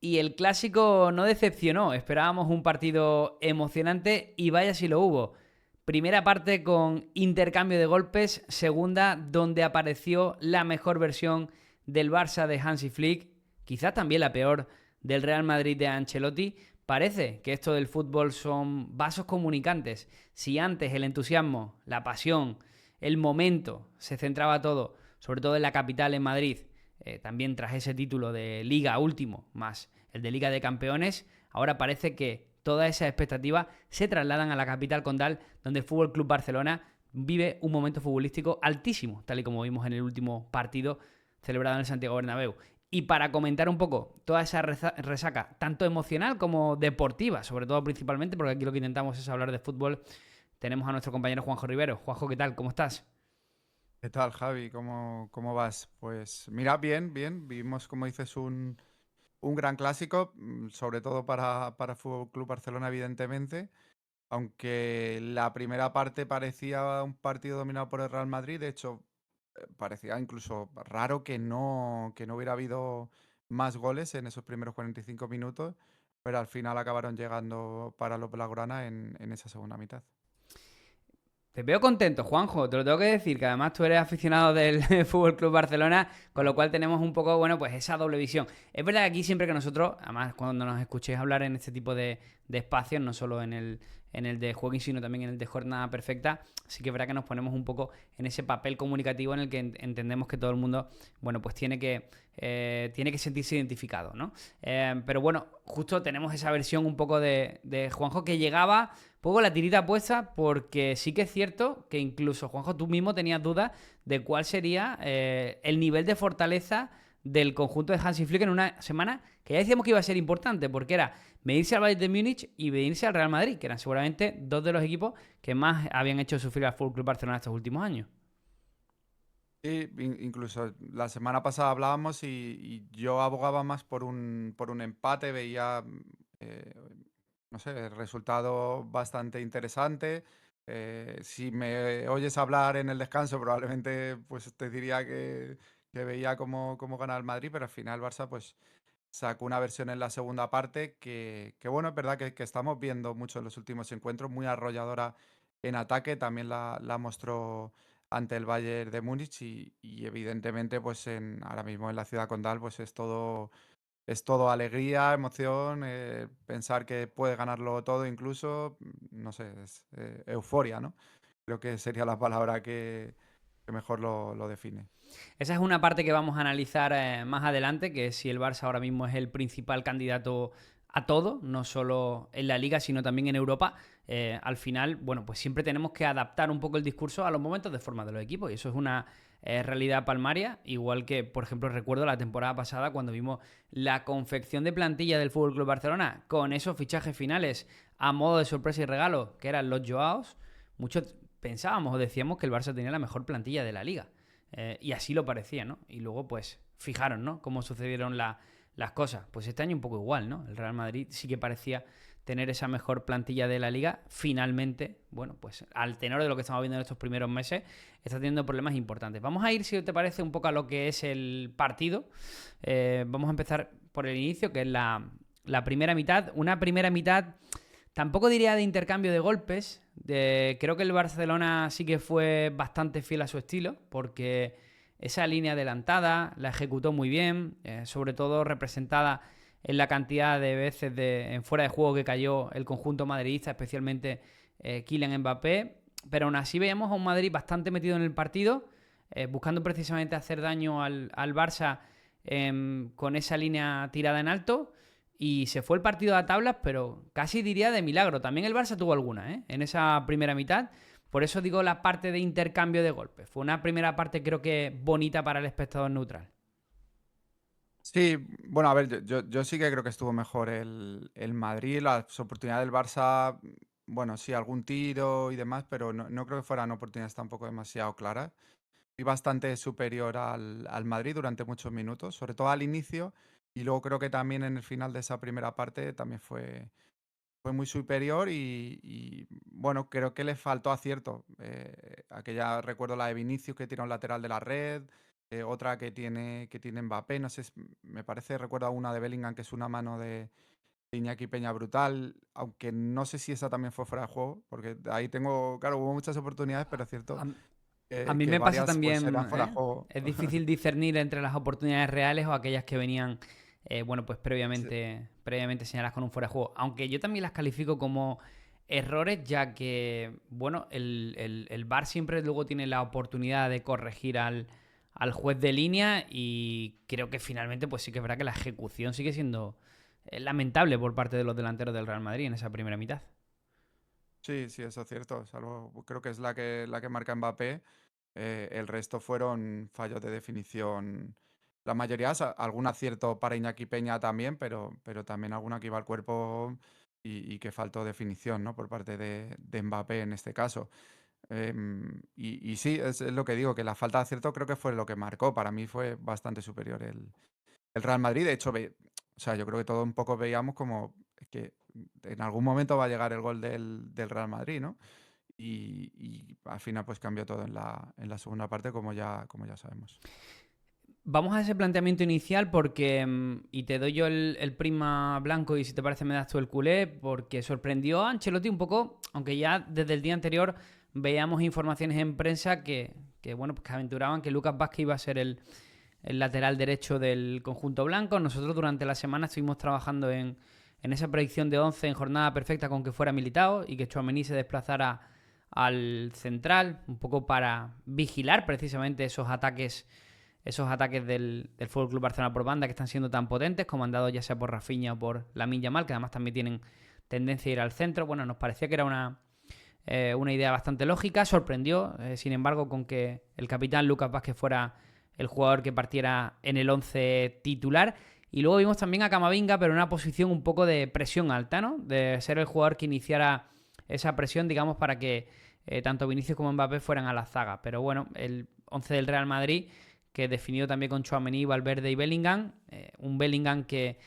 y el clásico no decepcionó. Esperábamos un partido emocionante y vaya si lo hubo. Primera parte con intercambio de golpes, segunda donde apareció la mejor versión del Barça de Hansi Flick, quizás también la peor del Real Madrid de Ancelotti. Parece que esto del fútbol son vasos comunicantes. Si antes el entusiasmo, la pasión, el momento se centraba todo, sobre todo en la capital, en Madrid, también tras ese título de Liga último, más el de Liga de Campeones, ahora parece que todas esas expectativas se trasladan a la capital condal, donde el Fútbol Club Barcelona vive un momento futbolístico altísimo, tal y como vimos en el último partido celebrado en el Santiago Bernabéu. Y para comentar un poco toda esa resaca, tanto emocional como deportiva, sobre todo principalmente, porque aquí lo que intentamos es hablar de fútbol, tenemos a nuestro compañero Juanjo Rivero. Juanjo, ¿qué tal? ¿Cómo estás? ¿Qué tal, Javi? ¿Cómo vas? Pues mira, bien, bien. Vimos, como dices, un gran clásico, sobre todo para Fútbol Club Barcelona, evidentemente. Aunque la primera parte parecía un partido dominado por el Real Madrid, de hecho, parecía incluso raro que no hubiera habido más goles en esos primeros 45 minutos, pero al final acabaron llegando para los Blaugrana en esa segunda mitad. Te veo contento, Juanjo, te lo tengo que decir, que además tú eres aficionado del Fútbol Club Barcelona, con lo cual tenemos un poco, bueno, pues esa doble visión. Es verdad que aquí siempre que nosotros, además cuando nos escuchéis hablar en este tipo de espacios, no solo en el de Jueguin, sino también en el de Jornada Perfecta, sí que es verdad que nos ponemos un poco en ese papel comunicativo en el que entendemos que todo el mundo, bueno, pues tiene que sentirse identificado, ¿no? Pero bueno, justo tenemos esa versión un poco de Juanjo que llegaba pongo la tirita puesta porque sí que es cierto que incluso, Juanjo, tú mismo tenías dudas de cuál sería el nivel de fortaleza del conjunto de Hansi Flick en una semana que ya decíamos que iba a ser importante, porque era medirse al Bayern de Múnich y medirse al Real Madrid, que eran seguramente dos de los equipos que más habían hecho sufrir al Fútbol Club Barcelona estos últimos años. Sí, incluso la semana pasada hablábamos y yo abogaba más por un empate, veía, eh, no sé, el resultado bastante interesante. Si me oyes hablar en el descanso, probablemente pues te diría que veía cómo ganar el Madrid, pero al final el Barça pues sacó una versión en la segunda parte que bueno, es verdad que estamos viendo mucho en los últimos encuentros, muy arrolladora en ataque, también la mostró ante el Bayern de Múnich y evidentemente pues ahora mismo en la ciudad condal pues es todo alegría, emoción, pensar que puede ganarlo todo incluso, no sé, es euforia, ¿no? Creo que sería la palabra que mejor lo define. Esa es una parte que vamos a analizar más adelante, que es si el Barça ahora mismo es el principal candidato a todo, no solo en la liga, sino también en Europa. Al final, bueno, pues siempre tenemos que adaptar un poco el discurso a los momentos de forma de los equipos, y eso es una realidad palmaria, igual que, por ejemplo, recuerdo la temporada pasada cuando vimos la confección de plantilla del Fútbol Club Barcelona con esos fichajes finales a modo de sorpresa y regalo, que eran los Joaos, muchos pensábamos o decíamos que el Barça tenía la mejor plantilla de la liga. Y así lo parecía, ¿no? Y luego, pues, fijaron, ¿no? Cómo sucedieron las cosas. Pues este año un poco igual, ¿no? El Real Madrid sí que parecía tener esa mejor plantilla de la liga. Finalmente, bueno, pues al tenor de lo que estamos viendo en estos primeros meses, está teniendo problemas importantes. Vamos a ir, si te parece, un poco a lo que es el partido. Vamos a empezar por el inicio, que es la primera mitad. Una primera mitad tampoco diría de intercambio de golpes. Creo que el Barcelona sí que fue bastante fiel a su estilo, porque esa línea adelantada la ejecutó muy bien, sobre todo representada en la cantidad de veces en fuera de juego que cayó el conjunto madridista, especialmente Kylian Mbappé. Pero aún así veíamos a un Madrid bastante metido en el partido, buscando precisamente hacer daño al Barça con esa línea tirada en alto y se fue el partido a tablas, pero casi diría de milagro. También el Barça tuvo alguna, en esa primera mitad. Por eso digo la parte de intercambio de golpes. Fue una primera parte creo que bonita para el espectador neutral. Sí, bueno, a ver, yo sí que creo que estuvo mejor el Madrid, las oportunidades del Barça, bueno, sí, algún tiro y demás, pero no creo que fueran oportunidades tampoco demasiado claras. Fui bastante superior al Madrid durante muchos minutos, sobre todo al inicio, y luego creo que también en el final de esa primera parte también fue muy superior y, bueno, creo que le faltó acierto. Aquella, recuerdo la de Vinicius que tira un lateral de la red, otra que tiene Mbappé, no sé, me parece, recuerdo una de Bellingham que es una mano de Iñaki Peña brutal, aunque no sé si esa también fue fuera de juego, porque ahí tengo, claro, hubo muchas oportunidades, pero es cierto A, a mí que me pasa varias pues también, eran fuera de juego. es difícil discernir entre las oportunidades reales o aquellas que venían, bueno, pues Sí, previamente señaladas con un fuera de juego. Aunque yo también las califico como errores, ya que, bueno, el VAR siempre luego tiene la oportunidad de corregir al juez de línea y creo que finalmente, pues sí que es verdad que la ejecución sigue siendo lamentable por parte de los delanteros del Real Madrid en esa primera mitad. sí, sí, eso es cierto. Salvo, creo que es la que marca Mbappé. El resto fueron fallos de definición. La mayoría, algún acierto para Iñaki Peña también, pero también alguna que iba al cuerpo y que faltó definición, ¿no? Por parte de Mbappé en este caso. Y sí, es lo que digo, que la falta de acierto creo que fue lo que marcó. Para mí fue bastante superior el Real Madrid. De hecho, o sea, yo creo que todos un poco veíamos como que en algún momento va a llegar el gol del Real Madrid, ¿no? Y al final pues cambió todo en la segunda parte, como ya sabemos. Vamos a ese planteamiento inicial porque, y te doy yo el prima blanco y si te parece me das tú el culé, porque sorprendió a Ancelotti un poco, aunque ya desde el día anterior veíamos informaciones en prensa bueno, pues que aventuraban que Lucas Vázquez iba a ser el lateral derecho del conjunto blanco. Nosotros durante la semana estuvimos trabajando en esa predicción de 11 en jornada perfecta con que fuera Militao y que Tchouaméni se desplazara al central, un poco para vigilar precisamente esos ataques del Fútbol Club Barcelona por banda que están siendo tan potentes, comandados ya sea por Rafinha o por Lamine Yamal, que además también tienen tendencia a ir al centro. Bueno, nos parecía que era una idea bastante lógica. Sorprendió, sin embargo, con que el capitán Lucas Vázquez fuera el jugador que partiera en el 11 titular. Y luego vimos también a Camavinga, pero en una posición un poco de presión alta, ¿no? De ser el jugador que iniciara esa presión, digamos, para que tanto Vinicius como Mbappé fueran a la zaga. Pero bueno, el 11 del Real Madrid, que definió también con Tchouaméni, Valverde y Bellingham. Un Bellingham que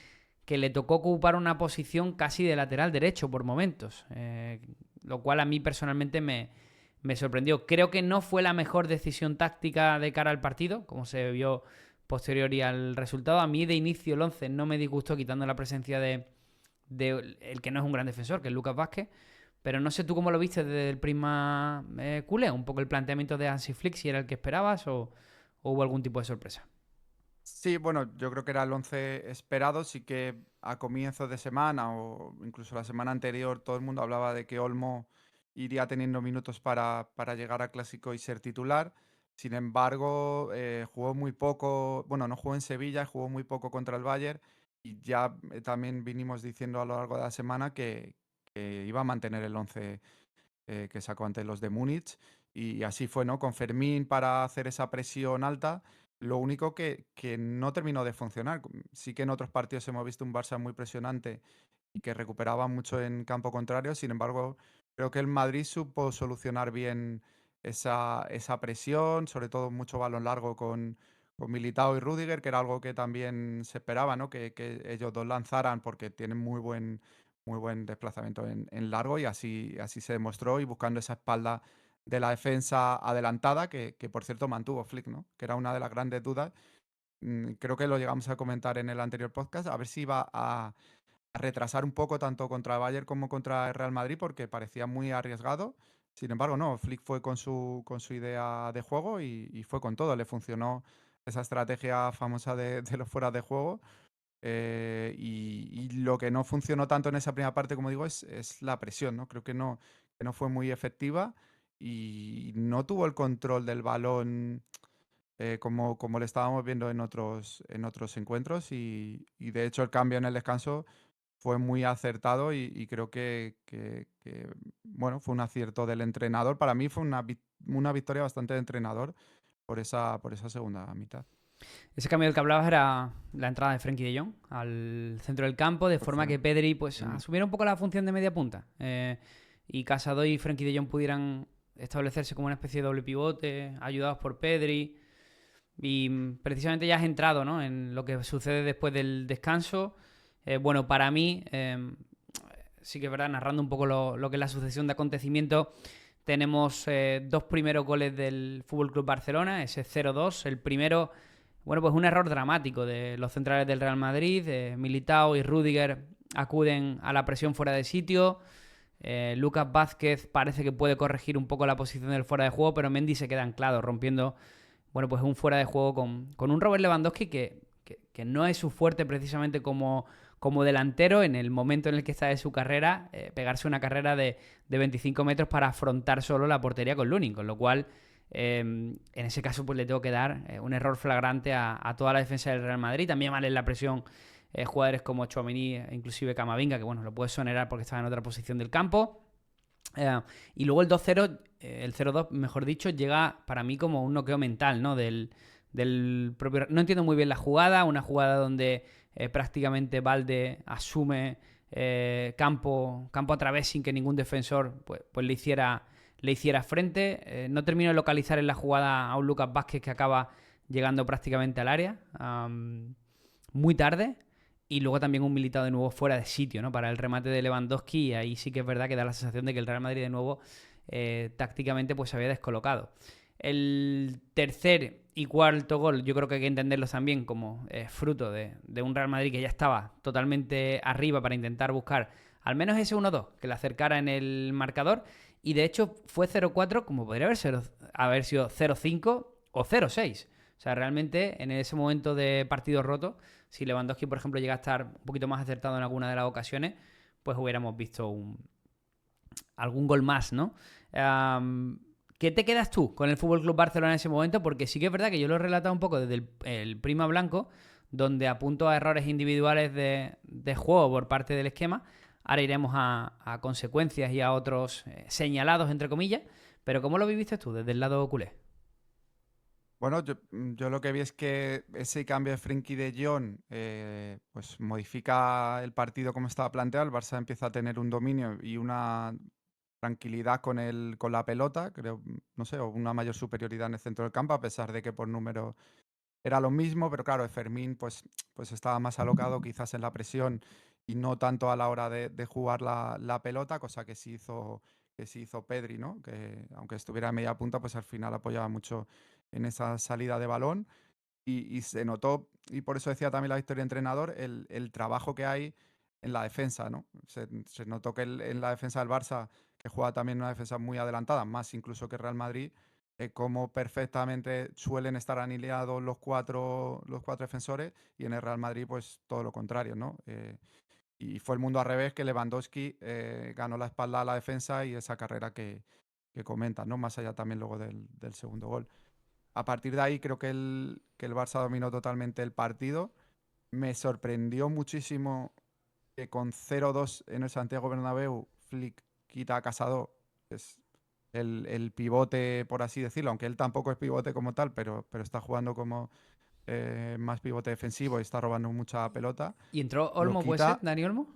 le tocó ocupar una posición casi de lateral derecho por momentos. Lo cual a mí personalmente me sorprendió. Creo que no fue la mejor decisión táctica de cara al partido, como se vio posterior al resultado. A mí de inicio el 11 no me disgustó, quitando la presencia de el que no es un gran defensor, que es Lucas Vázquez. Pero no sé tú cómo lo viste desde el prisma culé, un poco el planteamiento de Hansi Flick, si era el que esperabas o hubo algún tipo de sorpresa. Sí, bueno, yo creo que era el 11 esperado, sí que a comienzos de semana o incluso la semana anterior todo el mundo hablaba de que Olmo iría teniendo minutos para llegar a Clásico y ser titular. Sin embargo, jugó muy poco, bueno, no jugó en Sevilla, jugó muy poco contra el Bayern y ya también vinimos diciendo a lo largo de la semana que iba a mantener el 11 que sacó ante los de Múnich. Y así fue, ¿no? Con Fermín para hacer esa presión alta. Lo único que no terminó de funcionar. Sí que en otros partidos hemos visto un Barça muy presionante y que recuperaba mucho en campo contrario. Sin embargo, creo que el Madrid supo solucionar bien esa presión, sobre todo mucho balón largo con Militao y Rüdiger, que era algo que también se esperaba, ¿no? Que ellos dos lanzaran porque tienen muy buen desplazamiento en largo y así se demostró y buscando esa espalda de la defensa adelantada que por cierto mantuvo Flick, ¿no? Que era una de las grandes dudas. Creo que lo llegamos a comentar en el anterior podcast, a ver si iba a retrasar un poco tanto contra el Bayern como contra el Real Madrid porque parecía muy arriesgado. Sin embargo, no, Flick fue con su idea de juego y fue con todo. Le funcionó esa estrategia famosa de los fuera de juego y lo que no funcionó tanto en esa primera parte, como digo, es la presión, ¿no? Creo que no fue muy efectiva y no tuvo el control del balón como lo estábamos viendo en otros encuentros y de hecho el cambio en el descanso fue muy acertado y creo bueno, fue un acierto del entrenador. Para mí fue una victoria bastante de entrenador por esa segunda mitad. Ese cambio del que hablabas era la entrada de Frenkie de Jong al centro del campo, de Por forma que cierto. Pedri pues Mm. asumiera un poco la función de media punta. Y Casado y Frenkie de Jong pudieran establecerse como una especie de doble pivote, ayudados por Pedri. Y precisamente ya has entrado, ¿no?, en lo que sucede después del descanso. Bueno, para mí, sí que es verdad, narrando un poco lo que es la sucesión de acontecimientos, tenemos dos primeros goles del Fútbol Club Barcelona, ese 0-2. El primero, bueno, pues un error dramático de los centrales del Real Madrid. Militao y Rüdiger acuden a la presión fuera de sitio. Lucas Vázquez parece que puede corregir un poco la posición del fuera de juego, pero Mendy se queda anclado, rompiendo, bueno, pues un fuera de juego con un Robert Lewandowski que no es su fuerte precisamente como delantero en el momento en el que está de su carrera, pegarse una carrera de 25 metros para afrontar solo la portería con Lunin, con lo cual en ese caso pues le tengo que dar un error flagrante a toda la defensa del Real Madrid. También mal en la presión jugadores como Tchouaméni, inclusive Camavinga, que bueno, lo puede sonerar porque estaba en otra posición del campo. Y luego el 2-0, el 0-2, mejor dicho, llega para mí como un noqueo mental, ¿no? Del propio... No entiendo muy bien la jugada, una jugada donde prácticamente Balde asume campo a través sin que ningún defensor pues le hiciera frente. No termino de localizar en la jugada a un Lucas Vázquez que acaba llegando prácticamente al área muy tarde. Y luego también un Militao de nuevo fuera de sitio, ¿no? Para el remate de Lewandowski. Y ahí sí que es verdad que da la sensación de que el Real Madrid de nuevo tácticamente pues se había descolocado. El tercer y cuarto gol yo creo que hay que entenderlos también como fruto de un Real Madrid que ya estaba totalmente arriba para intentar buscar al menos ese 1-2 que le acercara en el marcador. Y de hecho fue 0-4 como podría haber sido 0-5 o 0-6. O sea, realmente en ese momento de partido roto, si Lewandowski, por ejemplo, llega a estar un poquito más acertado en alguna de las ocasiones, pues hubiéramos visto algún gol más, ¿no? ¿Qué te quedas tú con el Fútbol Club Barcelona en ese momento? Porque sí que es verdad que yo lo he relatado un poco desde el Prima Blanco, donde apunto a errores individuales de juego por parte del esquema. Ahora iremos a consecuencias y a otros señalados, entre comillas. Pero ¿cómo lo viviste tú desde el lado culé? Bueno, yo lo que vi es que ese cambio de Frenkie de Jong pues modifica el partido como estaba planteado. El Barça empieza a tener un dominio y una tranquilidad con la pelota, creo, no sé, o una mayor superioridad en el centro del campo, a pesar de que por número era lo mismo, pero claro, Fermín pues estaba más alocado quizás en la presión y no tanto a la hora de jugar la pelota, cosa que sí hizo Pedri, ¿no? Que aunque estuviera a media punta, pues al final apoyaba mucho en esa salida de balón y se notó, y por eso decía también la victoria de entrenador, el trabajo que hay en la defensa, ¿no? Se notó que en la defensa del Barça, que juega también una defensa muy adelantada, más incluso que Real Madrid, cómo perfectamente suelen estar alineados los cuatro defensores, y en el Real Madrid pues todo lo contrario, ¿no? Y fue el mundo al revés, que Lewandowski ganó la espalda a la defensa y esa carrera que comentas, ¿no? Más allá también luego del segundo gol. A partir de ahí creo que el Barça dominó totalmente el partido. Me sorprendió muchísimo que con 0-2 en el Santiago Bernabéu, Flick quita a Casado, es el pivote, por así decirlo, aunque él tampoco es pivote como tal, pero está jugando como más pivote defensivo y está robando mucha pelota. ¿Y entró Lo Olmo, puede ser? quita, ¿Dani Olmo?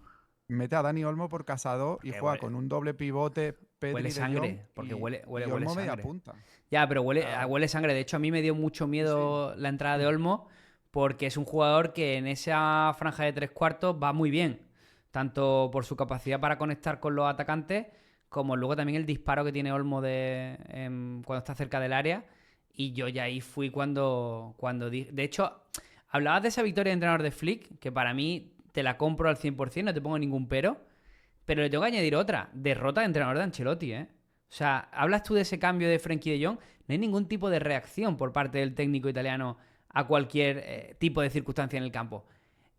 mete a Dani Olmo por Casado y Porque juega con un doble pivote huele Pedri de Jong sangre, porque y huele Olmo media sangre. punta. Ya, pero Ah, huele sangre. De hecho, a mí me dio mucho sí, sí. miedo la entrada de Olmo porque es un jugador que en esa franja de tres cuartos va muy bien. Tanto por su capacidad para conectar con los atacantes, como luego también el disparo que tiene Olmo cuando está cerca del área. Y yo ya ahí fui cuando dije... De hecho, hablabas de esa victoria de entrenador de Flick, que para mí te la compro al 100%, no te pongo ningún pero. Pero le tengo que añadir otra. Derrota de entrenador de Ancelotti, ¿eh? O sea, hablas tú de ese cambio de Frenkie de Jong, no hay ningún tipo de reacción por parte del técnico italiano a cualquier tipo de circunstancia en el campo.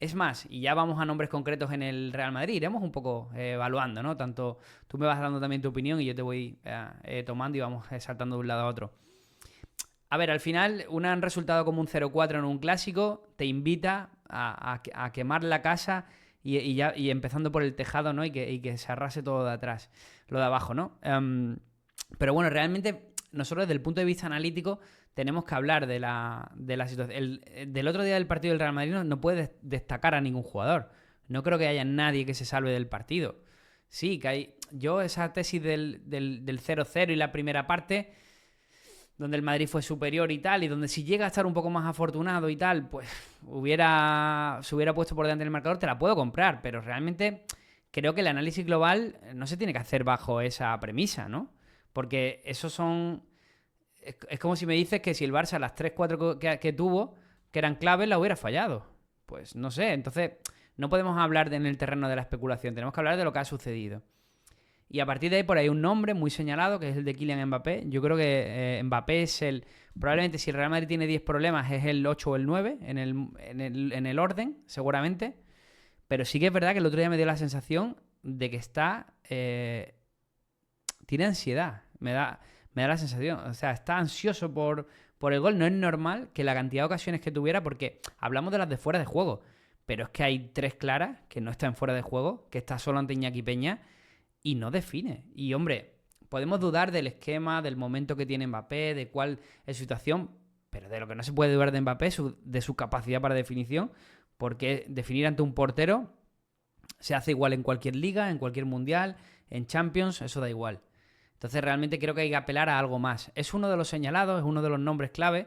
Es más, y ya vamos a nombres concretos en el Real Madrid, iremos un poco evaluando, ¿no? Tanto tú me vas dando también tu opinión y yo te voy tomando y vamos saltando de un lado a otro. A ver, al final, un resultado como un 0-4 en un clásico te invita a quemar la casa y empezando por el tejado, ¿no? Y que se arrase todo de atrás, lo de abajo, ¿no? Pero bueno, realmente nosotros desde el punto de vista analítico tenemos que hablar de la situación. Del otro día del partido del Real Madrid no puedes destacar a ningún jugador. No creo que haya nadie que se salve del partido. Sí, que hay... Yo esa tesis del 0-0 y la primera parte, donde el Madrid fue superior y tal, y donde si llega a estar un poco más afortunado y tal, pues se hubiera puesto por delante del marcador, te la puedo comprar, pero realmente creo que el análisis global no se tiene que hacer bajo esa premisa, ¿no? Porque esos son... Es como si me dices que si el Barça las 3 4 que tuvo, que eran claves, la hubiera fallado. Pues no sé, entonces no podemos hablar en el terreno de la especulación, tenemos que hablar de lo que ha sucedido. Y a partir de ahí por ahí un nombre muy señalado, que es el de Kylian Mbappé. Yo creo que Mbappé es el... Probablemente si el Real Madrid tiene 10 problemas es el 8 o el 9 en el orden, seguramente. Pero sí que es verdad que el otro día me dio la sensación de que está... tiene ansiedad, me da la sensación. O sea, está ansioso por el gol. No es normal que la cantidad de ocasiones que tuviera, porque hablamos de las de fuera de juego. Pero es que hay 3 claras que no están fuera de juego, que está solo ante Iñaki Peña y no define. Y hombre, podemos dudar del esquema, del momento que tiene Mbappé, de cuál es su situación, pero de lo que no se puede dudar de Mbappé es de su capacidad para definición, porque definir ante un portero se hace igual en cualquier liga, en cualquier mundial, en Champions, eso da igual. Entonces realmente creo que hay que apelar a algo más. Es uno de los señalados, es uno de los nombres clave,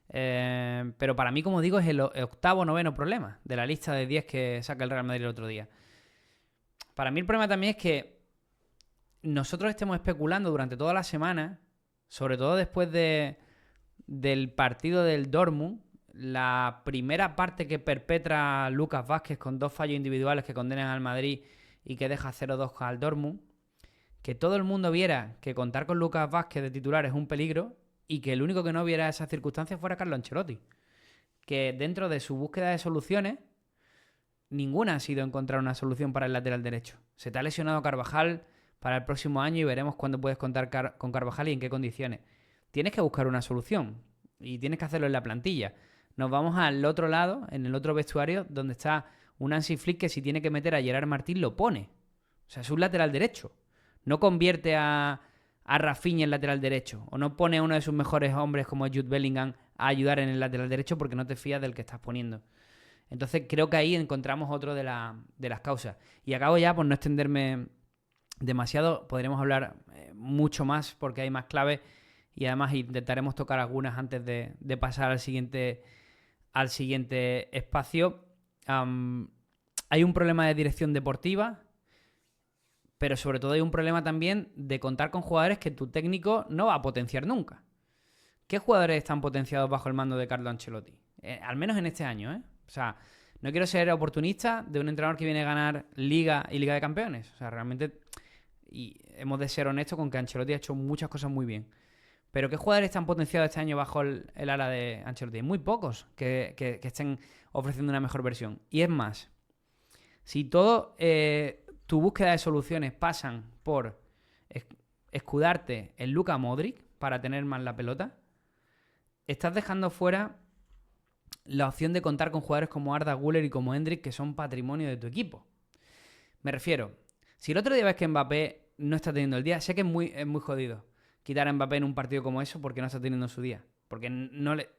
pero para mí, como digo, es el octavo o noveno problema de la lista de 10 que saca el Real Madrid el otro día. Para mí el problema también es que nosotros estemos especulando durante toda la semana, sobre todo después del partido del Dortmund, la primera parte que perpetra Lucas Vázquez con 2 fallos individuales que condenan al Madrid y que deja 0-2 al Dortmund, que todo el mundo viera que contar con Lucas Vázquez de titular es un peligro y que el único que no viera esas circunstancias fuera Carlo Ancelotti. Que dentro de su búsqueda de soluciones, ninguna ha sido encontrar una solución para el lateral derecho. Se te ha lesionado Carvajal para el próximo año y veremos cuándo puedes contar con Carvajal y en qué condiciones. Tienes que buscar una solución y tienes que hacerlo en la plantilla. Nos vamos al otro lado, en el otro vestuario, donde está un Hansi Flick que si tiene que meter a Gerard Martín lo pone. O sea, es un lateral derecho. No convierte a Rafinha en lateral derecho. O no pone a uno de sus mejores hombres como Jude Bellingham a ayudar en el lateral derecho porque no te fías del que estás poniendo. Entonces creo que ahí encontramos otro de las causas. Y acabo ya por no extenderme demasiado. Podremos hablar mucho más porque hay más claves y además intentaremos tocar algunas antes de pasar al siguiente espacio. Hay un problema de dirección deportiva, pero sobre todo hay un problema también de contar con jugadores que tu técnico no va a potenciar nunca. ¿Qué jugadores están potenciados bajo el mando de Carlo Ancelotti? Al menos en este año, ¿eh? O sea, no quiero ser oportunista de un entrenador que viene a ganar Liga y Liga de Campeones. O sea, realmente, y hemos de ser honestos con que Ancelotti ha hecho muchas cosas muy bien. Pero ¿qué jugadores están potenciados este año bajo el ala de Ancelotti? Muy pocos que estén ofreciendo una mejor versión. Y es más, si todo tu búsqueda de soluciones pasan por escudarte en Luka Modric para tener más la pelota, estás dejando fuera la opción de contar con jugadores como Arda Güler y como Endrick, que son patrimonio de tu equipo. Me refiero, si el otro día ves que Mbappé no está teniendo el día, sé que es muy jodido quitar a Mbappé en un partido como eso porque no está teniendo su día. Porque no le...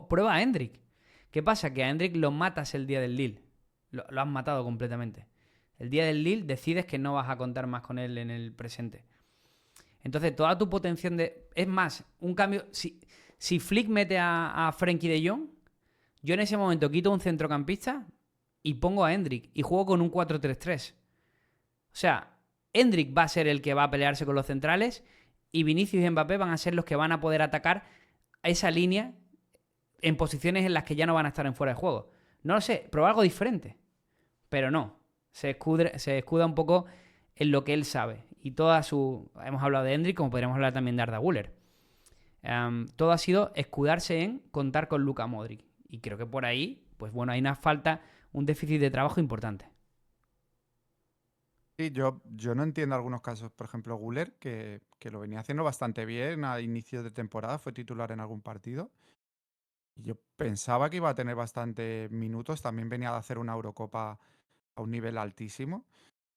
Prueba a Endrick. ¿Qué pasa? Que a Endrick lo matas el día del Lille. Lo has matado completamente. El día del Lille decides que no vas a contar más con él en el presente. Entonces, toda tu potencial de... Es más, un cambio... Si Flick mete a Frenkie de Jong, yo en ese momento quito un centrocampista y pongo a Endrick y juego con un 4-3-3. O sea, Endrick va a ser el que va a pelearse con los centrales y Vinicius y Mbappé van a ser los que van a poder atacar a esa línea en posiciones en las que ya no van a estar en fuera de juego. No lo sé, probar algo diferente. Pero no, se escuda un poco en lo que él sabe. Y hemos hablado de Endrick, como podríamos hablar también de Arda Güler. Todo ha sido escudarse en contar con Luka Modric. Y creo que por ahí, pues bueno, hay una falta, un déficit de trabajo importante. Sí, yo no entiendo algunos casos, por ejemplo, Guller, que lo venía haciendo bastante bien a inicio de temporada, fue titular en algún partido. Y yo pensaba que iba a tener bastantes minutos, también venía de hacer una Eurocopa a un nivel altísimo.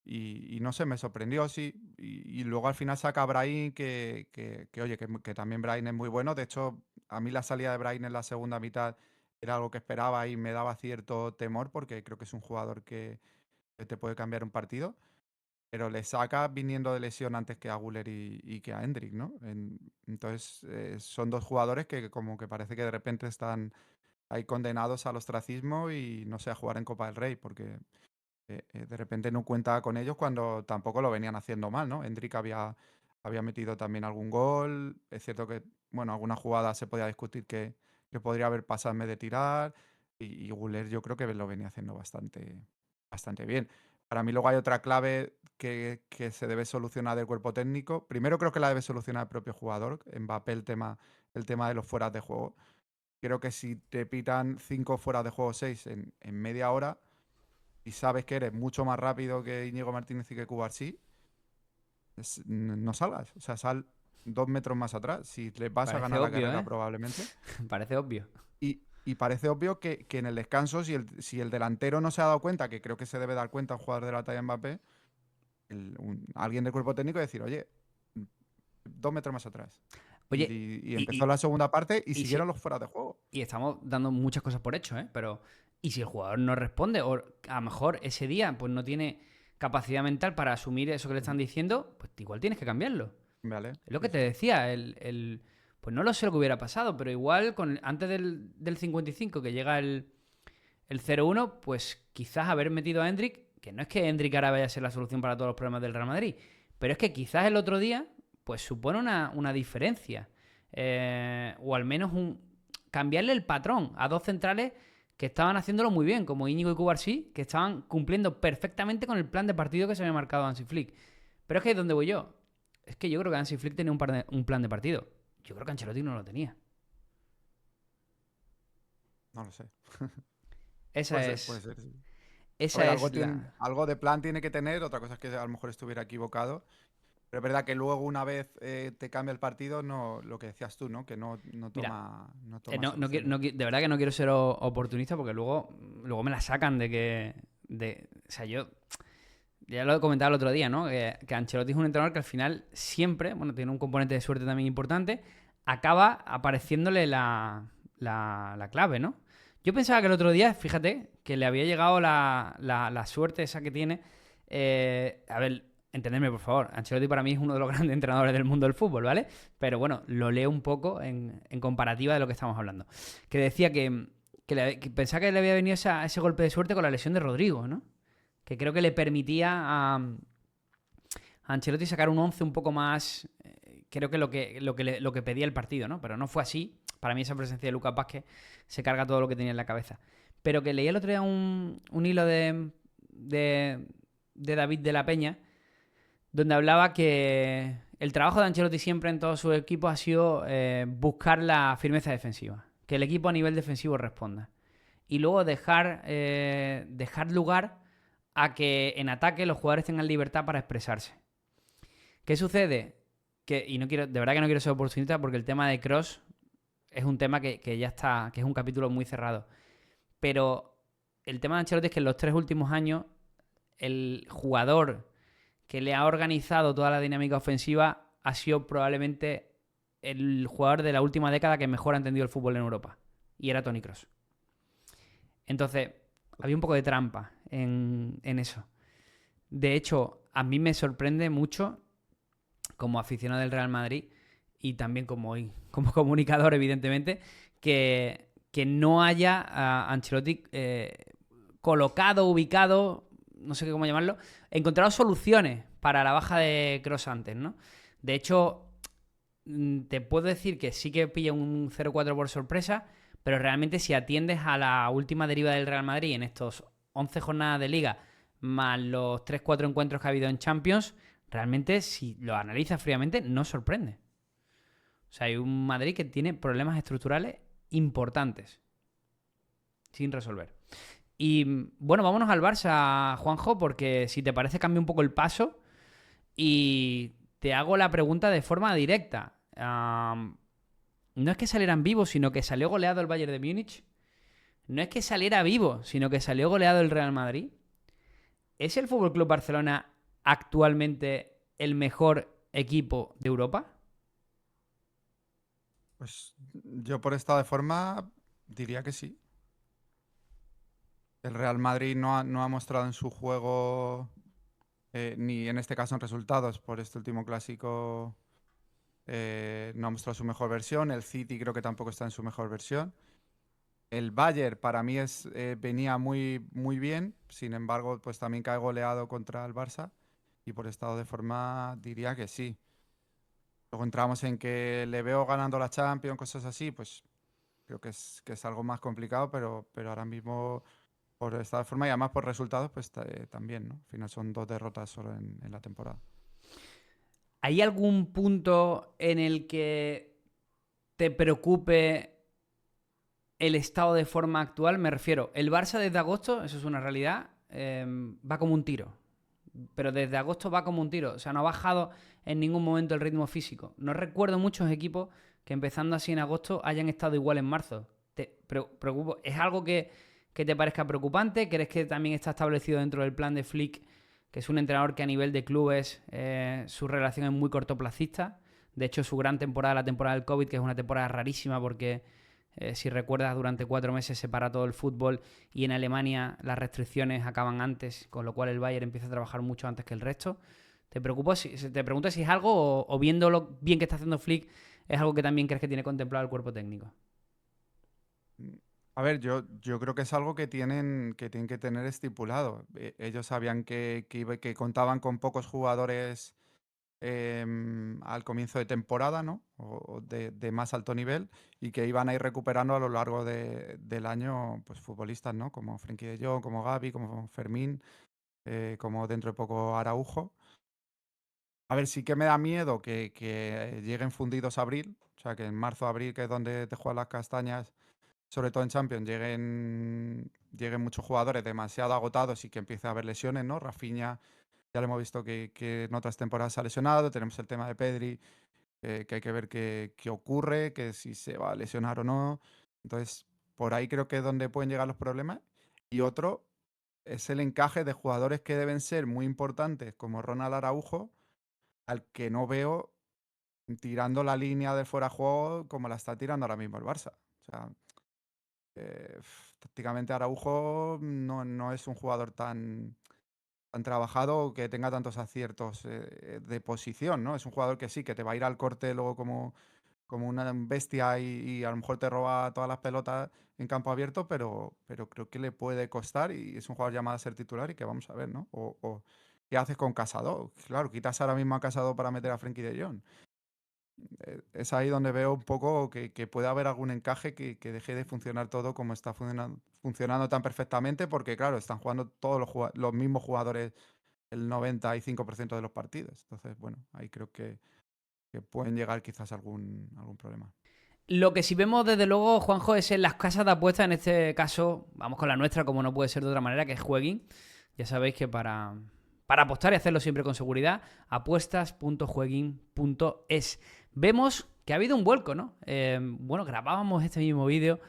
Y no sé, me sorprendió, sí. Y luego al final saca Brahim, oye, que también Brahim es muy bueno. De hecho, a mí la salida de Brahim en la segunda mitad era algo que esperaba y me daba cierto temor porque creo que es un jugador que te puede cambiar un partido. Pero le saca viniendo de lesión antes que a Güler y que a Endrick, ¿no? Entonces, son dos jugadores que como que parece que de repente están ahí condenados al ostracismo y no sé, a jugar en Copa del Rey, porque de repente no cuenta con ellos cuando tampoco lo venían haciendo mal, ¿no? Endrick había metido también algún gol. Es cierto que, bueno, alguna jugada se podía discutir que podría haber pasado en vez de tirar. Y Güler yo creo que lo venía haciendo bastante bien. Para mí luego hay otra clave que se debe solucionar del cuerpo técnico. Primero creo que la debe solucionar el propio jugador. Mbappé el tema de los fueras de juego. Creo que si te pitan 5 fueras de juego, 6 en media hora y sabes que eres mucho más rápido que Íñigo Martínez y que Cubarsí, no salgas. O sea, sal 2 metros más atrás. Si les vas a Parece ganar la obvio, carrera ¿eh? probablemente. Parece obvio. Y parece obvio que en el descanso, si el delantero no se ha dado cuenta, que creo que se debe dar cuenta un jugador de la talla Mbappé, alguien del cuerpo técnico decir, oye, 2 metros más atrás. Oye, Y y, empezó la segunda parte y y siguieron si, los fuera de juego. y estamos dando muchas cosas por hecho, ¿eh? Pero, ¿y si el jugador no responde? O a lo mejor ese día pues no tiene capacidad mental para asumir eso que le están Ujú. diciendo, pues igual tienes que cambiarlo. Vale, Es lo que sí, te sí. decía, pues no lo sé lo que hubiera pasado, pero igual antes del 55 que llega el 0-1, pues quizás haber metido a Hendrik, que no es que Hendrik ahora vaya a ser la solución para todos los problemas del Real Madrid, pero es que quizás el otro día, pues supone una diferencia. O al menos cambiarle el patrón a dos centrales que estaban haciéndolo muy bien, como Íñigo y Cubarsí, que estaban cumpliendo perfectamente con el plan de partido que se había marcado Hansi Flick. Pero es que ¿dónde voy yo? Es que yo creo que Hansi Flick tenía un plan de partido. Yo creo que Ancelotti no lo tenía. No lo sé. Esa Puede es, ser, sí. A ver, esa es la... algo de plan tiene que tener, otra cosa es que a lo mejor estuviera equivocado. Pero es verdad que luego una vez te cambia el partido, no, lo que decías tú, ¿no? Que Mira, no toma no soluciones. de verdad que no quiero ser oportunista porque luego me la sacan de que... O sea, yo ya lo he comentado el otro día, ¿no? Que Ancelotti es un entrenador que al final siempre, bueno, tiene un componente de suerte también importante, acaba apareciéndole la clave, ¿no? Yo pensaba que el otro día, fíjate, que le había llegado la suerte esa que tiene. A ver, entendedme, por favor. Ancelotti para mí es uno de los grandes entrenadores del mundo del fútbol, ¿vale? Pero bueno, lo leo un poco en comparativa de lo que estamos hablando. Que decía que pensaba que le había venido ese golpe de suerte con la lesión de Rodrigo, ¿no? Que creo que le permitía a Ancelotti sacar un 11 un poco más, creo que lo que pedía el partido, ¿no? Pero no fue así. Para mí esa presencia de Lucas Vázquez se carga todo lo que tenía en la cabeza. Pero que leí el otro día un hilo de David de la Peña, donde hablaba que el trabajo de Ancelotti siempre en todos sus equipos ha sido buscar la firmeza defensiva. Que el equipo a nivel defensivo responda. Y luego dejar lugar a que en ataque los jugadores tengan libertad para expresarse. ¿Qué sucede? Y no quiero, de verdad que no quiero ser oportunista porque el tema de Cross es un tema que ya está, que es un capítulo muy cerrado. Pero el tema de Ancelotti es que en los 3 últimos años el jugador que le ha organizado toda la dinámica ofensiva ha sido probablemente el jugador de la última década que mejor ha entendido el fútbol en Europa. Y era Toni Kroos. Entonces, había un poco de trampa en eso. De hecho, a mí me sorprende mucho como aficionado del Real Madrid y también como comunicador, evidentemente, que no haya a Ancelotti colocado, ubicado, no sé cómo llamarlo, encontrado soluciones para la baja de Kroos antes, ¿no? De hecho, te puedo decir que sí que pilla un 0-4 por sorpresa, pero realmente si atiendes a la última deriva del Real Madrid en estos 11 jornadas de liga, más los 3-4 encuentros que ha habido en Champions, realmente si lo analizas fríamente no sorprende. O sea, hay un Madrid que tiene problemas estructurales importantes sin resolver. Y bueno, vámonos al Barça, Juanjo, porque si te parece cambia un poco el paso y te hago la pregunta de forma directa. No es que salieran vivos, sino que salió goleado el Bayern de Múnich. No es que saliera vivo, sino que salió goleado el Real Madrid. ¿Es el Fútbol Club Barcelona actualmente el mejor equipo de Europa? Pues yo por estado de forma diría que sí. El Real Madrid no ha mostrado en su juego, ni en este caso en resultados, por este último clásico, no ha mostrado su mejor versión. El City creo que tampoco está en su mejor versión. El Bayern para mí venía muy bien, sin embargo, pues también cae goleado contra el Barça y por estado de forma diría que sí. Luego entramos en que le veo ganando la Champions, cosas así, pues creo que es algo más complicado, pero ahora mismo por esta forma y además por resultados, pues también, ¿no? Al final son 2 derrotas solo en la temporada. ¿Hay algún punto en el que te preocupe el estado de forma actual? Me refiero, el Barça desde agosto, eso es una realidad, va como un tiro. Pero desde agosto va como un tiro. O sea, no ha bajado en ningún momento el ritmo físico. No recuerdo muchos equipos que empezando así en agosto hayan estado igual en marzo. ¿Es algo que te parezca preocupante? ¿Crees que también está establecido dentro del plan de Flick, que es un entrenador que a nivel de clubes su relación es muy cortoplacista? De hecho, su gran temporada, la temporada del COVID, que es una temporada rarísima porque si recuerdas, durante 4 meses se para todo el fútbol y en Alemania las restricciones acaban antes, con lo cual el Bayern empieza a trabajar mucho antes que el resto. Te preocupo te pregunto si es algo o viendo lo bien que está haciendo Flick, es algo que también crees que tiene contemplado el cuerpo técnico. Mm, A ver, yo creo que es algo que tienen que tener estipulado. Ellos sabían que contaban con pocos jugadores al comienzo de temporada, ¿no? O de más alto nivel y que iban a ir recuperando a lo largo del año, pues futbolistas, ¿no? Como Frenkie de Jong, como Gavi, como Fermín, como dentro de poco Araujo. A ver, sí que me da miedo que lleguen fundidos a abril, o sea, que en marzo, abril, que es donde te juegan las castañas, sobre todo en Champions, lleguen muchos jugadores demasiado agotados y que empiece a haber lesiones, ¿no? Rafinha, ya lo hemos visto que en otras temporadas se ha lesionado, tenemos el tema de Pedri, que hay que ver qué ocurre, que si se va a lesionar o no. Entonces, por ahí creo que es donde pueden llegar los problemas. Y otro es el encaje de jugadores que deben ser muy importantes, como Ronald Araujo, al que no veo tirando la línea de fuera de juego como la está tirando ahora mismo el Barça. O sea, tácticamente Araujo no es un jugador tan trabajado que tenga tantos aciertos de posición, ¿no? Es un jugador que sí, que te va a ir al corte luego como una bestia y a lo mejor te roba todas las pelotas en campo abierto, pero creo que le puede costar y es un jugador llamado a ser titular y que vamos a ver, ¿no? O ¿qué haces con Casado? Claro, quitas ahora mismo a Casado para meter a Frenkie de Jong. Es ahí donde veo un poco que puede haber algún encaje que deje de funcionar todo como está funcionando tan perfectamente, porque claro, están jugando todos los mismos jugadores el 95% de los partidos. Entonces, bueno, ahí creo que pueden llegar quizás algún problema. Lo que sí vemos desde luego, Juanjo, es en las casas de apuestas, en este caso, vamos con la nuestra, como no puede ser de otra manera, que es Jueguin. Ya sabéis que para apostar y hacerlo siempre con seguridad, apuestas.jueguin.es. Vemos que ha habido un vuelco, ¿no? Bueno, grabábamos este mismo vídeo,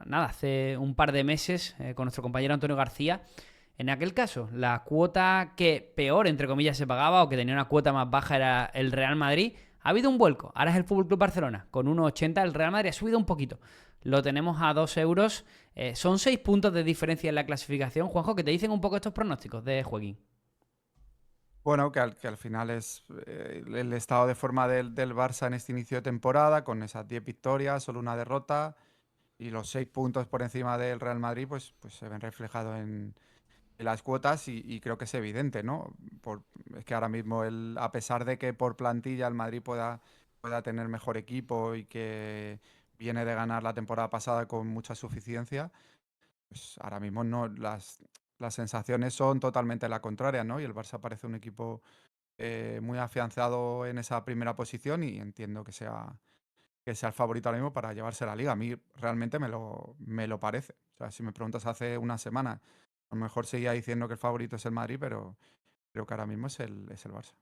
nada, hace un par de meses con nuestro compañero Antonio García. En aquel caso, la cuota que peor, entre comillas, se pagaba o que tenía una cuota más baja era el Real Madrid. Ha habido un vuelco. Ahora es el FC Barcelona. Con 1,80 el Real Madrid ha subido un poquito. Lo tenemos a 2 euros. Son 6 puntos de diferencia en la clasificación. Juanjo, que te dicen un poco estos pronósticos de Jueguín. Bueno, que al final es el estado de forma del Barça en este inicio de temporada, con esas 10 victorias, solo una derrota y los 6 puntos por encima del Real Madrid, pues se ven reflejados en las cuotas y creo que es evidente, ¿no? Es que ahora mismo, a pesar de que por plantilla el Madrid pueda tener mejor equipo y que viene de ganar la temporada pasada con mucha suficiencia, pues ahora mismo no, las sensaciones son totalmente la contraria, ¿no? Y el Barça parece un equipo muy afianzado en esa primera posición y entiendo que sea el favorito ahora mismo para llevarse la liga. A mí realmente me lo parece. O sea, si me preguntas hace una semana, a lo mejor seguía diciendo que el favorito es el Madrid, pero creo que ahora mismo es el Barça.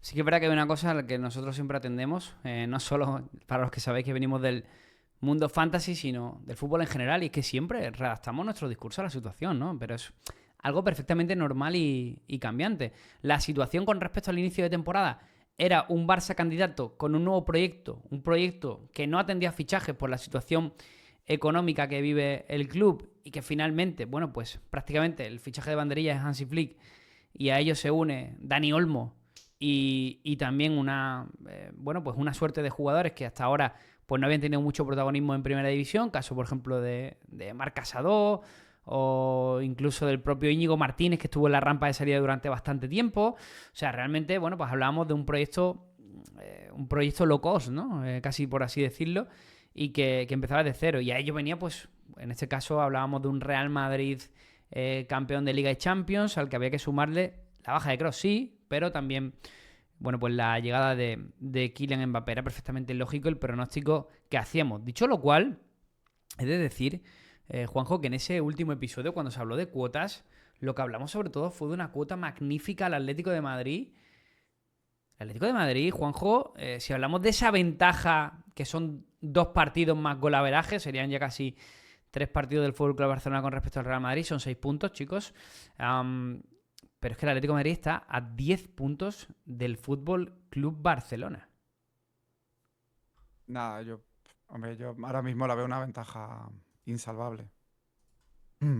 Sí que es verdad que hay una cosa a la que nosotros siempre atendemos, no solo para los que sabéis que venimos del mundo fantasy, sino del fútbol en general, y es que siempre redactamos nuestro discurso a la situación, ¿no? Pero es algo perfectamente normal y cambiante. La situación con respecto al inicio de temporada era un Barça candidato con un nuevo proyecto, un proyecto que no atendía fichajes por la situación económica que vive el club y que finalmente, bueno, pues prácticamente el fichaje de banderilla es Hansi Flick y a ello se une Dani Olmo y también bueno, pues una suerte de jugadores que hasta ahora pues no habían tenido mucho protagonismo en primera división, caso por ejemplo de Marc Casado o incluso del propio Íñigo Martínez que estuvo en la rampa de salida durante bastante tiempo. O sea, realmente, bueno, pues hablábamos de un proyecto un proyecto low cost, ¿no? Casi por así decirlo, y que empezaba de cero. Y a ello venía, pues, en este caso hablábamos de un Real Madrid campeón de Liga y Champions, al que había que sumarle la baja de Kroos, sí, pero también, bueno, pues la llegada de Kylian Mbappé. Era perfectamente lógico el pronóstico que hacíamos. Dicho lo cual, he de decir, Juanjo, que en ese último episodio, cuando se habló de cuotas, lo que hablamos sobre todo fue de una cuota magnífica al Atlético de Madrid. El Atlético de Madrid, Juanjo, si hablamos de esa ventaja, que son 2 partidos más golaveraje, serían ya casi 3 partidos del Fútbol Club Barcelona con respecto al Real Madrid, son 6 puntos, chicos. Pero es que el Atlético de Madrid está a 10 puntos del Fútbol Club Barcelona. Nada, yo ahora mismo la veo una ventaja insalvable.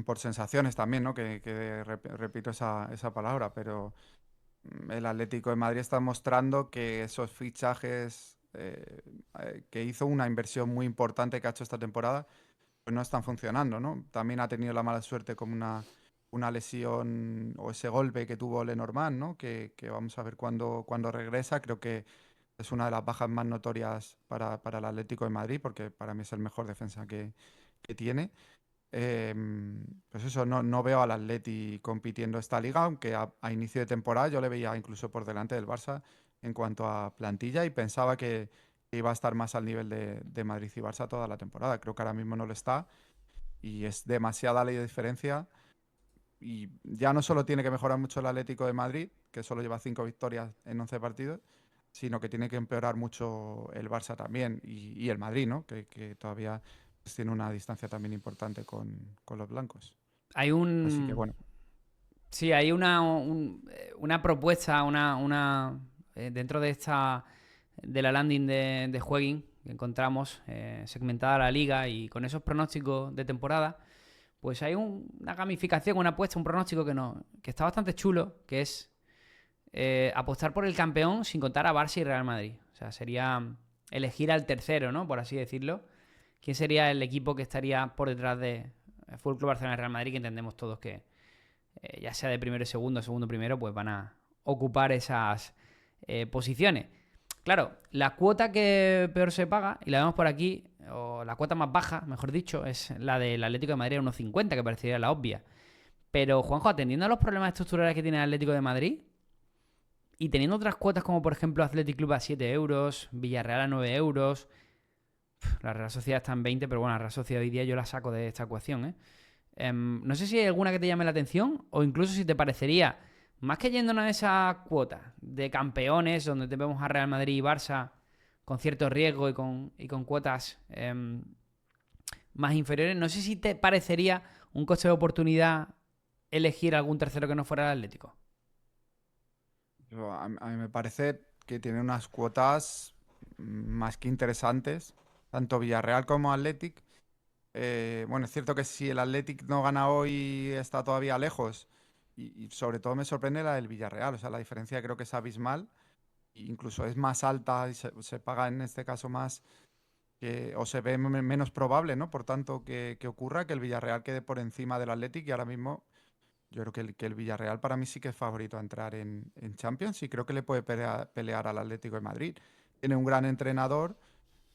Por sensaciones también, ¿no? Repito esa palabra, pero el Atlético de Madrid está mostrando que esos fichajes que hizo, una inversión muy importante que ha hecho esta temporada, pues no están funcionando, ¿no? También ha tenido la mala suerte como una lesión o ese golpe que tuvo Lenormand, ¿no? Que vamos a ver cuándo regresa. Creo que es una de las bajas más notorias para el Atlético de Madrid, porque para mí es el mejor defensa que tiene. Pues eso, no veo al Atleti compitiendo esta liga, aunque a inicio de temporada yo le veía incluso por delante del Barça en cuanto a plantilla y pensaba que iba a estar más al nivel de Madrid y Barça toda la temporada. Creo que ahora mismo no lo está y es demasiada la diferencia. Y ya no solo tiene que mejorar mucho el Atlético de Madrid, que solo lleva 5 victorias en 11 partidos, sino que tiene que empeorar mucho el Barça también y el Madrid, ¿no? Que todavía pues, tiene una distancia también importante con los blancos. Hay Así que un... bueno, Sí, hay una propuesta, dentro de esta de la landing de Jueguin que encontramos segmentada la liga y con esos pronósticos de temporada, pues hay una gamificación, una apuesta, un pronóstico que está bastante chulo, que es apostar por el campeón sin contar a Barça y Real Madrid. O sea, sería elegir al tercero, ¿no? Por así decirlo. ¿Quién sería el equipo que estaría por detrás de Fútbol Club Barcelona y Real Madrid? Que entendemos todos que ya sea de primero y segundo primero, pues van a ocupar esas posiciones. Claro, la cuota que peor se paga, y la vemos por aquí, o la cuota más baja, mejor dicho, es la del Atlético de Madrid a 1,50, que parecería la obvia. Pero, Juanjo, atendiendo a los problemas estructurales que tiene el Atlético de Madrid, y teniendo otras cuotas como, por ejemplo, Athletic Club a 7 euros, Villarreal a 9 euros, la Real Sociedad está en 20, pero bueno, la Real Sociedad hoy día yo la saco de esta ecuación, ¿eh? No sé si hay alguna que te llame la atención o incluso si te parecería, más que yéndonos a esa cuota de campeones donde te vemos a Real Madrid y Barça con cierto riesgo y con cuotas más inferiores, no sé si te parecería un coste de oportunidad elegir algún tercero que no fuera el Atlético. a mí me parece que tiene unas cuotas más que interesantes, tanto Villarreal como Athletic. Bueno, es cierto que si el Athletic no gana hoy está todavía lejos y sobre todo me sorprende la del Villarreal, o sea, la diferencia creo que es abismal, e incluso es más alta y se paga en este caso más o se ve menos probable, ¿no? Por tanto, que ocurra que el Villarreal quede por encima del Athletic y ahora mismo yo creo que el Villarreal para mí sí que es favorito a entrar en Champions y creo que le puede pelear al Atlético de Madrid. Tiene un gran entrenador,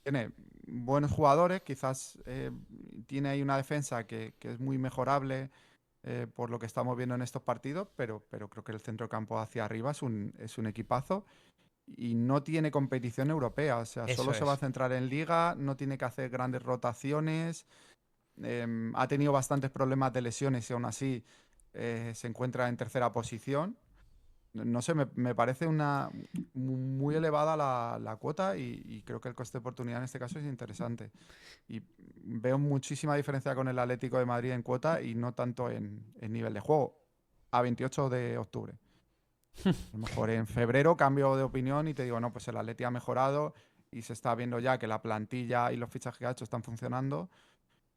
tiene buenos jugadores, quizás tiene ahí una defensa que es muy mejorable por lo que estamos viendo en estos partidos, pero creo que el centrocampo hacia arriba es un equipazo y no tiene competición europea, o sea, Eso solo se va a es. centrar en liga, no tiene que hacer grandes rotaciones, ha tenido bastantes problemas de lesiones y aún así se encuentra en tercera posición. No sé, me parece muy elevada la cuota y creo que el coste de oportunidad en este caso es interesante. Y veo muchísima diferencia con el Atlético de Madrid en cuota y no tanto en nivel de juego. A 28 de octubre. A lo mejor en febrero cambio de opinión y te digo, no, pues el Atleti ha mejorado y se está viendo ya que la plantilla y los fichajes que ha hecho están funcionando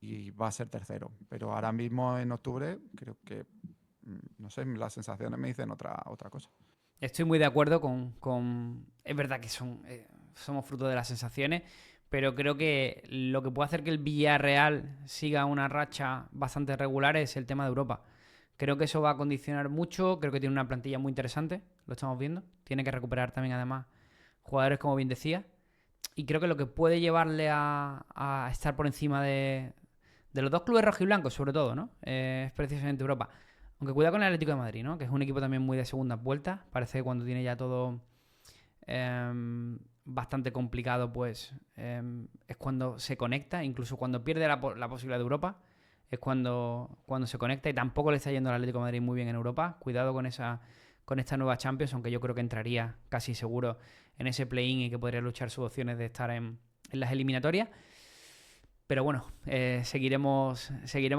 y va a ser tercero. Pero ahora mismo en octubre creo que no sé, las sensaciones me dicen otra cosa. Estoy muy de acuerdo Es verdad que somos fruto de las sensaciones, pero creo que lo que puede hacer que el Villarreal siga una racha bastante regular es el tema de Europa. Creo que eso va a condicionar mucho, creo que tiene una plantilla muy interesante, lo estamos viendo. Tiene que recuperar también además jugadores como bien decía. Y creo que lo que puede llevarle a estar por encima de los dos clubes rojiblancos, sobre todo, ¿no? Es precisamente Europa. Aunque cuidado con el Atlético de Madrid, ¿no? Que es un equipo también muy de segundas vueltas. Parece que cuando tiene ya todo bastante complicado, pues es cuando se conecta. Incluso cuando pierde la posibilidad de Europa, es cuando se conecta. Y tampoco le está yendo al Atlético de Madrid muy bien en Europa. Cuidado con esta nueva Champions, aunque yo creo que entraría casi seguro en ese play-in y que podría luchar sus opciones de estar en las eliminatorias. Pero bueno, seguiremos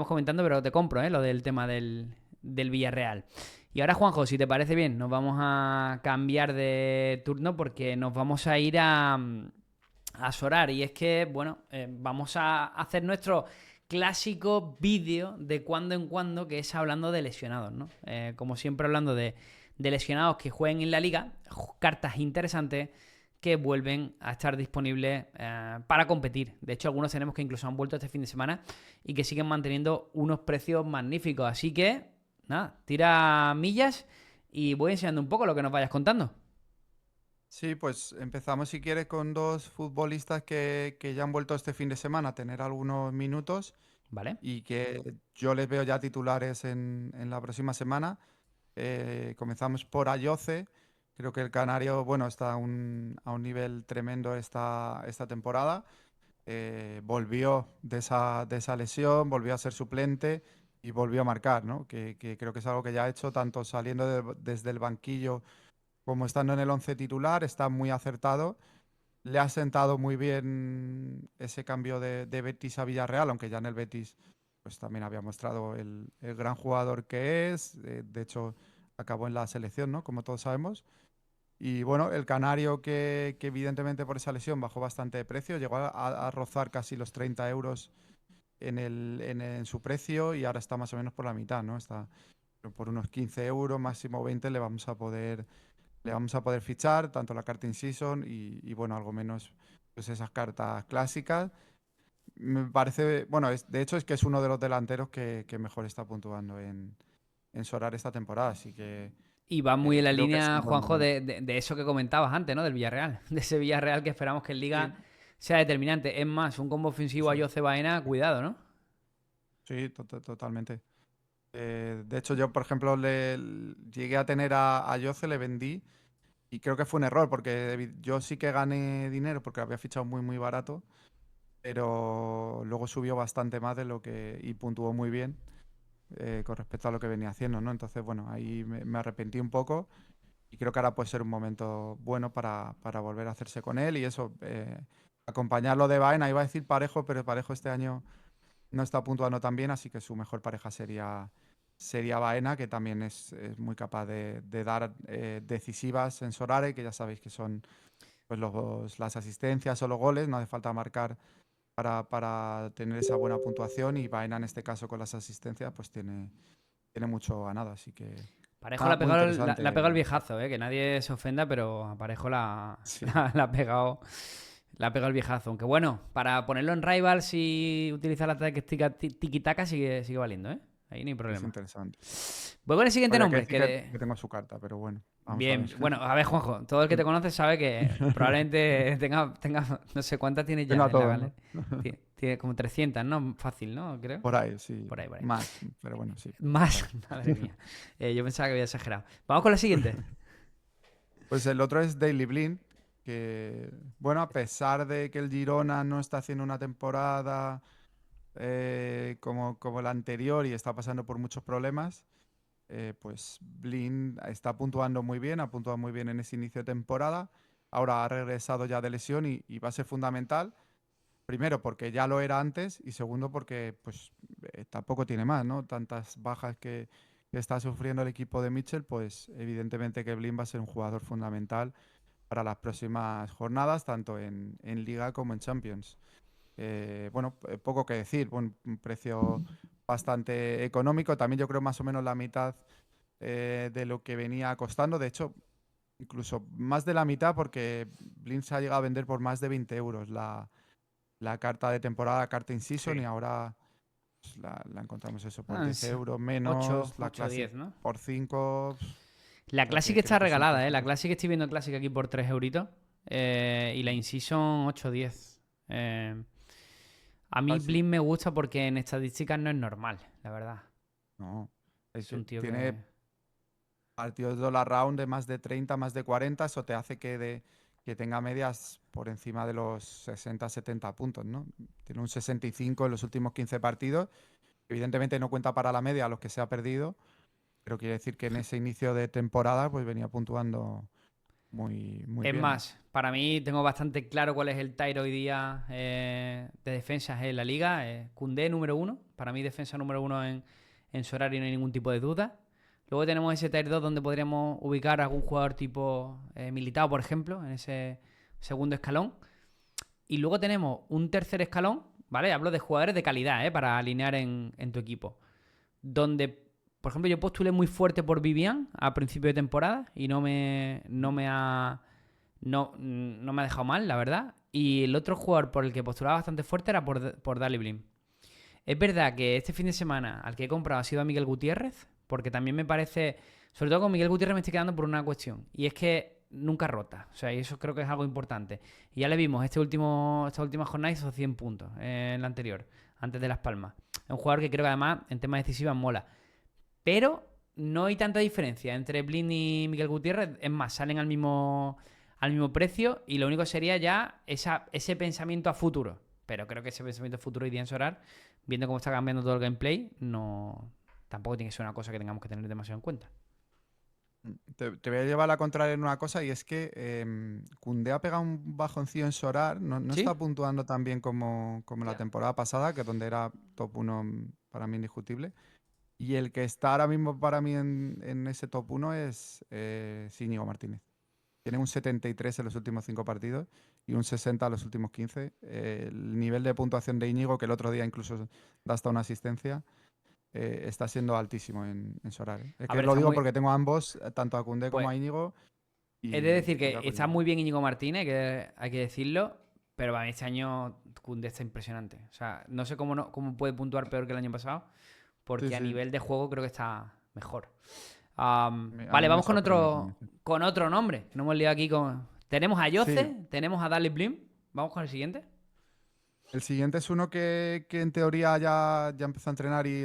comentando, pero te compro, lo del tema del Villarreal. Y ahora, Juanjo, si te parece bien, nos vamos a cambiar de turno porque nos vamos a ir a Sorar. Y es que, bueno, vamos a hacer nuestro clásico vídeo de cuando en cuando, que es hablando de lesionados, ¿no? Como siempre, hablando de lesionados que jueguen en la liga, cartas interesantes que vuelven a estar disponibles para competir. De hecho, algunos tenemos que incluso han vuelto este fin de semana y que siguen manteniendo unos precios magníficos. Así que, nada, tira millas y voy enseñando un poco lo que nos vayas contando. Sí, pues empezamos si quieres con dos futbolistas que ya han vuelto este fin de semana a tener algunos minutos ¿Vale? y que yo les veo ya titulares en la próxima semana. Comenzamos por Ayoce. Creo que el Canario, bueno, está a un nivel tremendo esta temporada. Volvió de esa lesión, volvió a ser suplente y volvió a marcar, ¿no? Que creo que es algo que ya ha hecho tanto saliendo desde el banquillo como estando en el once titular. Está muy acertado. Le ha sentado muy bien ese cambio de Betis a Villarreal, aunque ya en el Betis pues también había mostrado el gran jugador que es. De hecho, acabó en la selección, ¿no? Como todos sabemos. Y bueno, el Canario que evidentemente por esa lesión bajó bastante de precio, llegó a rozar casi los 30 euros en su precio y ahora está más o menos por la mitad, ¿no? Está por unos 15 euros, máximo 20 le vamos a poder fichar, tanto la carta in season y bueno, algo menos pues esas cartas clásicas. Me parece, bueno, de hecho es que es uno de los delanteros que mejor está puntuando en Sorar esta temporada, así que Y va muy en la creo que es línea, un buen Juanjo, momento. de eso que comentabas antes, ¿no? Del Villarreal. De ese Villarreal que esperamos que en Liga Sí, sea determinante. Es más, un combo sí, ofensivo a sí, Jose Baena, cuidado, ¿no? sí, totalmente. De hecho, yo, por ejemplo, llegué a tener a Yoce, le vendí y creo que fue un error porque yo sí que gané dinero porque lo había fichado muy, muy barato, pero luego subió bastante más de lo que y puntuó muy bien con respecto a lo que venía haciendo, ¿no? Entonces, bueno, ahí me arrepentí un poco y creo que ahora puede ser un momento bueno para volver a hacerse con él y eso, acompañarlo de Baena. Iba a decir Parejo, pero Parejo este año no está puntuando tan bien, así que su mejor pareja sería Baena, que también es muy capaz de dar decisivas en Sorare, que ya sabéis que son pues las asistencias o los goles, no hace falta marcar para tener esa buena puntuación y Baena en este caso con las asistencias pues tiene mucho ganado, así que Parejo le nada, ha muy pegado, le ha pegado el interesante. viejazo, ¿eh? Que nadie se ofenda, pero a Parejo Sí, la ha pegado. Le ha pegado el viejazo. Aunque bueno, para ponerlo en Rivals y utilizar la táctica tiki-taka sigue valiendo, ¿eh? Ahí no hay es problema. interesante. Voy con el siguiente Habría que nombre. decir que tengo su carta, pero bueno, vamos a ver. Bien, bueno, a ver, Juanjo, todo el que te conoce sabe que probablemente tenga no sé cuántas tienes Tengo ya a en la todos, ¿no? galería. Tiene como 300, ¿no? Fácil, ¿no? Creo. Por ahí, sí, Por ahí. más, pero bueno, sí, por Más, ahí. madre mía. Yo pensaba que había exagerado. Vamos con la siguiente. Pues el otro es Daily Blind, que, bueno, a pesar de que el Girona no está haciendo una temporada como la anterior y está pasando por muchos problemas, pues Blind está puntuando muy bien, ha puntuado muy bien en ese inicio de temporada. Ahora ha regresado ya de lesión y va a ser fundamental. Primero, porque ya lo era antes y segundo, porque pues tampoco tiene más, ¿no? Tantas bajas que está sufriendo el equipo de Mitchell, pues evidentemente que Blin va a ser un jugador fundamental para las próximas jornadas, tanto en Liga como en Champions. Bueno, poco que decir, un precio bastante económico, también yo creo más o menos la mitad de lo que venía costando, de hecho, incluso más de la mitad porque Blin se ha llegado a vender por más de 20 euros la carta de temporada, carta in season, y Sí. ahora pues, la encontramos eso por Ah, 10 es euros 8, menos, la 8, Classic 10, ¿no? por 5. O La sea Classic que está creo que es un regalada, ¿eh? precio La justo. Classic estoy viendo Classic aquí por 3 euritos. y la in-season 8-10. A mí Así. Blin me gusta porque en estadísticas no es normal, la verdad. No. Es un tío Tiene que... partidos de all round de más de 30, más de 40, eso te hace que tenga medias por encima de los 60-70 puntos, ¿no? Tiene un 65 en los últimos 15 partidos. Evidentemente no cuenta para la media a los que se ha perdido, pero quiere decir que en ese inicio de temporada pues venía puntuando muy Es bien. más, para mí tengo bastante claro cuál es el tier hoy día de defensas en la liga. Koundé número 1. Para mí defensa número 1 en su horario, no hay ningún tipo de duda. Luego tenemos ese tier 2 donde podríamos ubicar a algún jugador tipo Militao, por ejemplo, en ese segundo escalón. Y luego tenemos un tercer escalón, ¿vale? Hablo de jugadores de calidad, para alinear en tu equipo. Donde, por ejemplo, yo postulé muy fuerte por Vivian a principio de temporada y no me ha dejado mal, la verdad. Y el otro jugador por el que postulaba bastante fuerte era por Daley Blind. Es verdad que este fin de semana al que he comprado ha sido a Miguel Gutiérrez, porque también me parece, sobre todo con Miguel Gutiérrez me estoy quedando por una cuestión, y es que nunca rota, o sea, y eso creo que es algo importante. Y ya le vimos, esta última jornada hizo 100 puntos en la anterior, antes de Las Palmas. Es un jugador que creo que además en temas decisivos mola. Pero no hay tanta diferencia entre Blind y Miguel Gutiérrez, es más, salen al mismo precio y lo único sería ya ese pensamiento a futuro. Pero creo que ese pensamiento a futuro hoy día en Sorar, viendo cómo está cambiando todo el gameplay, no tampoco tiene que ser una cosa que tengamos que tener demasiado en cuenta. Te voy a llevar la contraria en una cosa y es que Koundé ha pegado un bajoncillo en Sorar, no está ¿Sí? puntuando tan bien como la Ya. temporada pasada, que donde era top 1 para mí indiscutible. Y el que está ahora mismo para mí en ese top 1 es Íñigo Martínez. Tiene un 73 en los últimos 5 partidos y un 60 en los últimos 15. El nivel de puntuación de Íñigo, que el otro día incluso da hasta una asistencia, está siendo altísimo en Sorar, ¿eh? Es A que ver, lo está digo muy. porque tengo a ambos, tanto a Koundé como Pues a Íñigo, he de decir y que voy a con está Íñigo. muy bien Íñigo Martínez, que hay que decirlo, pero para mí este año Koundé está impresionante. O sea, no sé cómo puede puntuar peor que el año pasado, Sí, porque a sí, nivel de juego creo que está mejor. a Vale, mí me vamos con sorprende otro, también. Sí, con otro nombre. Que no hemos liado aquí con. Tenemos a sí, Yoce, tenemos a Dali Blim. Vamos con el siguiente. el siguiente es uno que en teoría ya empezó a entrenar y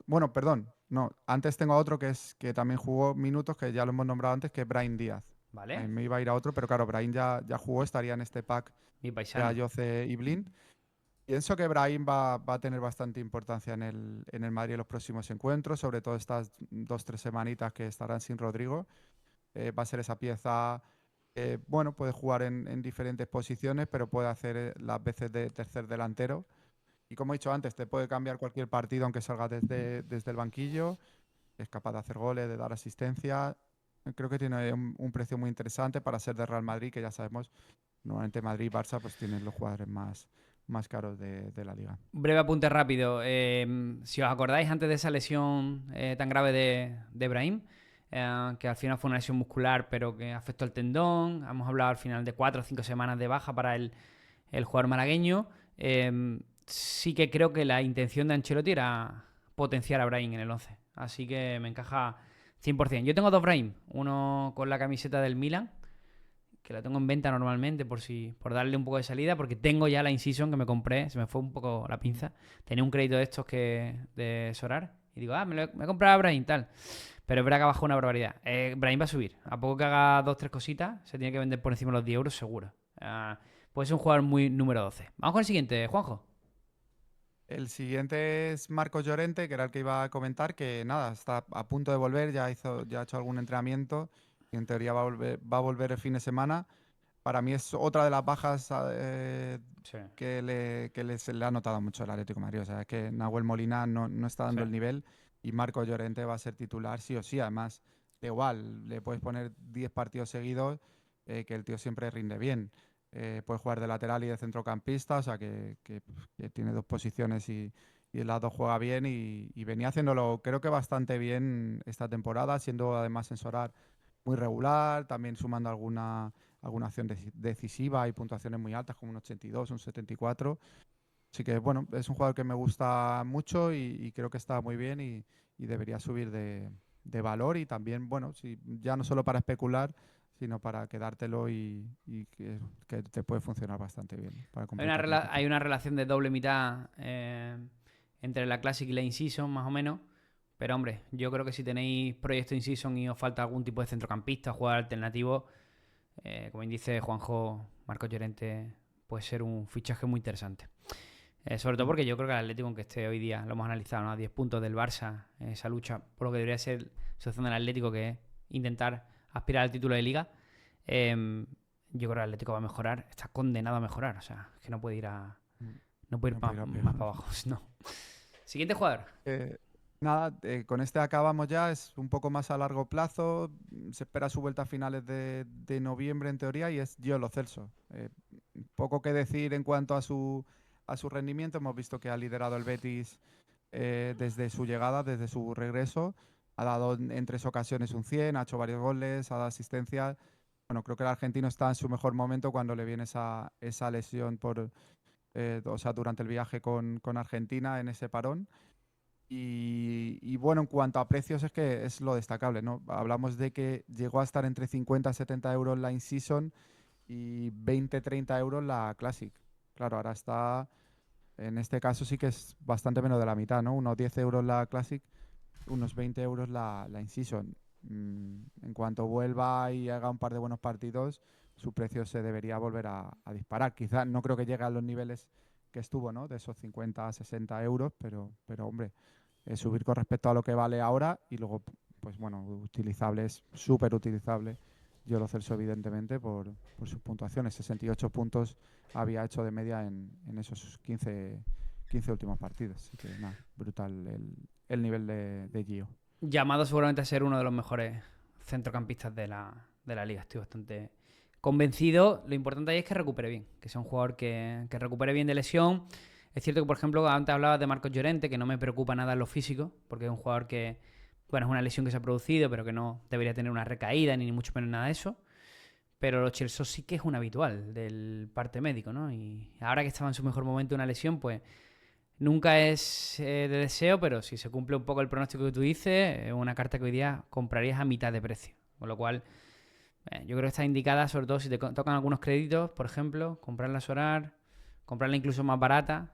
bueno, perdón, no. Antes tengo a otro que también jugó minutos, que ya lo hemos nombrado antes, que es Brahim Díaz. Vale, Me iba a ir a otro, pero claro, Brahim ya jugó, estaría en este pack mi de paisano. Ayoce y Blind. Pienso que Brahim va a tener bastante importancia en el Madrid en los próximos encuentros, sobre todo estas 2-3 semanitas que estarán sin Rodrigo. Va a ser esa pieza. Bueno, puede jugar en diferentes posiciones, pero puede hacer las veces de tercer delantero. Y como he dicho antes, te puede cambiar cualquier partido aunque salga desde el banquillo. Es capaz de hacer goles, de dar asistencia. Creo que tiene un precio muy interesante para ser de Real Madrid, que ya sabemos, normalmente Madrid y Barça pues tienen los jugadores más caros de la liga. Breve apunte rápido. Si os acordáis, antes de esa lesión tan grave de Brahim, que al final fue una lesión muscular, pero que afectó el tendón. Hemos hablado al final de 4 o 5 semanas de baja para el jugador malagueño. Sí que creo que la intención de Ancelotti era potenciar a Brahim en el 11. Así que me encaja 100%. Yo tengo dos Brahim. Uno con la camiseta del Milan, que la tengo en venta normalmente por darle un poco de salida, porque tengo ya la in-season que me compré, se me fue un poco la pinza. Tenía un crédito de estos de Sorar y digo, me he comprado a Brahim tal. Pero es verdad que ha bajado una barbaridad. Brahim va a subir. A poco que haga dos, tres cositas, se tiene que vender por encima de los 10 euros seguro. Puede ser un jugador muy número 12. Vamos con el siguiente, Juanjo. El siguiente es Marcos Llorente, que era el que iba a comentar, que nada, está a punto de volver, ya ha hecho algún entrenamiento y en teoría va a volver el fin de semana. Para mí es otra de las bajas Sí, se le ha notado mucho el Atlético de Madrid. O sea, es que Nahuel Molina no está sí. dando el nivel y Marcos Llorente va a ser titular sí o sí. Además, da igual, le puedes poner 10 partidos seguidos, que el tío siempre rinde bien. Puede jugar de lateral y de centrocampista, o sea que tiene dos posiciones y en las dos juega bien y venía haciéndolo creo que bastante bien esta temporada, siendo además en Sorar muy regular, también sumando alguna acción decisiva y puntuaciones muy altas como un 82, un 74. Así que bueno, es un jugador que me gusta mucho y creo que está muy bien y debería subir de valor y también, bueno, si, ya no solo para especular, sino para quedártelo y que te puede funcionar bastante bien para Hay una, completar un hay equipo. una relación de doble mitad entre la Classic y la In-Season, más o menos. Pero hombre, yo creo que si tenéis proyecto In-Season y os falta algún tipo de centrocampista, jugador alternativo, como bien dice Juanjo, Marcos Llorente puede ser un fichaje muy interesante. Sobre todo Mm, porque yo creo que el Atlético, aunque esté hoy día, lo hemos analizado, ¿no? A 10 puntos del Barça, esa lucha por lo que debería ser la situación del Atlético, que es intentar aspirar al título de Liga, yo creo que el Atlético va a mejorar, está condenado a mejorar, o sea, es que no puede ir mm, no puede ir no puede ir a peor. más para abajo, no. Siguiente jugador. Nada, con este acabamos ya, es un poco más a largo plazo, se espera su vuelta a finales de noviembre en teoría y es Gio Lo Celso. Poco que decir en cuanto a su rendimiento, hemos visto que ha liderado el Betis desde su llegada, desde su regreso, ha dado en 3 ocasiones un 100, ha hecho varios goles, ha dado asistencia. Bueno, creo que el argentino está en su mejor momento cuando le viene esa lesión o sea, durante el viaje con Argentina en ese parón. Y bueno, en cuanto a precios es que es lo destacable, ¿no? Hablamos de que llegó a estar entre 50 y 70 euros la in-season y 20-30 euros la Classic. Claro, ahora está, en este caso sí que es bastante menos de la mitad, ¿no? Unos 10 euros la Classic, unos 20 euros la in-season. En cuanto vuelva y haga un par de buenos partidos, su precio se debería volver a disparar. Quizás no creo que llegue a los niveles que estuvo, ¿no? De esos 50 a 60 euros, pero hombre, subir con respecto a lo que vale ahora y luego, pues bueno, utilizable es súper utilizable. Yo lo Celso, evidentemente, por sus puntuaciones. 68 puntos había hecho de media en esos 15 últimos partidos. Así que nada, brutal el nivel de Gio. Llamado seguramente a ser uno de los mejores centrocampistas de la liga. Estoy bastante convencido. Lo importante ahí es que recupere bien, que sea un jugador que recupere bien de lesión. Es cierto que, por ejemplo, antes hablabas de Marcos Llorente, que no me preocupa nada en lo físico, porque es un jugador que, bueno, es una lesión que se ha producido, pero que no debería tener una recaída, ni mucho menos nada de eso. Pero los Chelsea sí que es un habitual del parte médico, ¿no? Y ahora que estaba en su mejor momento una lesión, pues nunca es de deseo, pero si se cumple un poco el pronóstico que tú dices, es una carta que hoy día comprarías a mitad de precio. Con lo cual, yo creo que está indicada, sobre todo si te tocan algunos créditos, por ejemplo, comprarla a Sorar, comprarla incluso más barata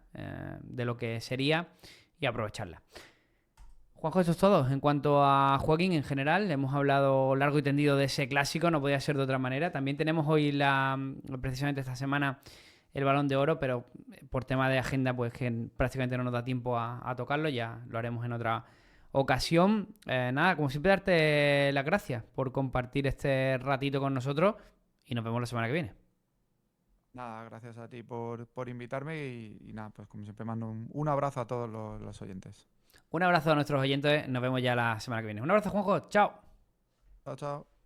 de lo que sería y aprovecharla. Juanjo, esto es todo. En cuanto a Joaquín en general, hemos hablado largo y tendido de ese clásico, no podía ser de otra manera. También tenemos hoy, precisamente esta semana, el Balón de Oro, pero por tema de agenda, pues que prácticamente no nos da tiempo a tocarlo, ya lo haremos en otra ocasión. Nada, como siempre, darte las gracias por compartir este ratito con nosotros y nos vemos la semana que viene. Nada, gracias a ti por invitarme y nada, pues como siempre mando un abrazo a todos los oyentes. Un abrazo a nuestros oyentes, nos vemos ya la semana que viene. Un abrazo, Juanjo, chao. Chao, chao.